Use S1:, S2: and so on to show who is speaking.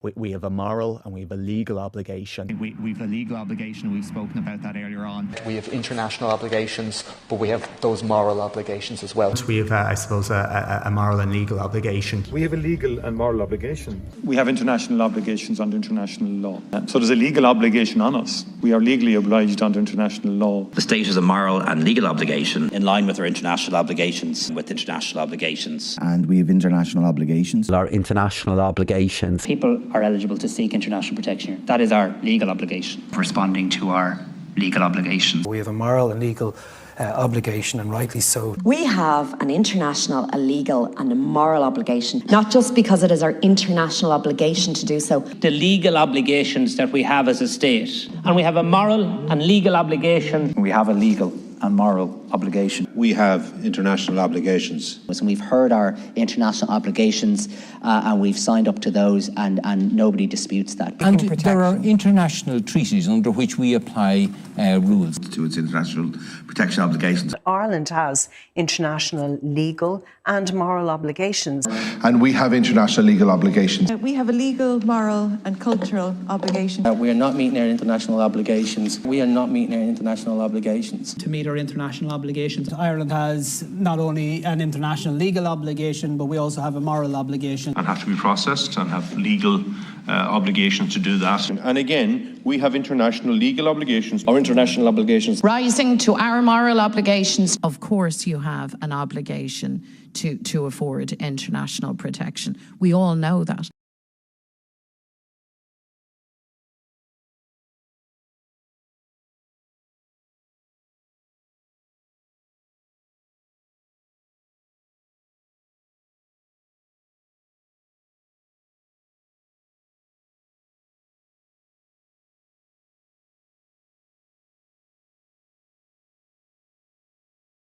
S1: We have a moral and we have a legal obligation.
S2: We've a legal obligation, we've spoken about that earlier on.
S3: We have international obligations, but we have those moral obligations as well.
S1: We have, I suppose, a moral and legal obligation.
S4: We have a legal and moral obligation.
S5: We have international obligations under international law. So there's a legal obligation on us. We are legally obliged under international law.
S6: The state has a moral and legal obligation in line with our international obligations,
S7: And we have international obligations.
S8: Our international obligations.
S9: People are eligible to seek international protection here. That is our legal obligation.
S2: Responding to our legal obligations.
S10: We have a moral and legal obligation, and rightly so.
S11: We have an international, a legal and a moral obligation, not just because it is our international obligation to do so.
S9: The legal obligations that we have as a state, and we have a moral and legal obligation.
S2: We have a legal and moral obligation.
S12: We have international obligations.
S13: And we've heard our international obligations and we've signed up to those, and nobody disputes that.
S14: And there are international treaties under which we apply rules.
S12: To its international protection obligations.
S15: Ireland has international legal and moral obligations.
S12: And we have international legal obligations.
S16: We have a legal, moral and cultural obligation.
S17: We are not meeting our international obligations. We are not meeting our international obligations.
S18: To meet our international obligations, Ireland has not only an international legal obligation, but we also have a moral obligation.
S5: And have to be processed and have legal obligations to do that. And again, we have international legal obligations. Our international obligations.
S16: Rising to our moral obligations.
S11: Of course you have an obligation to afford international protection. We all know that.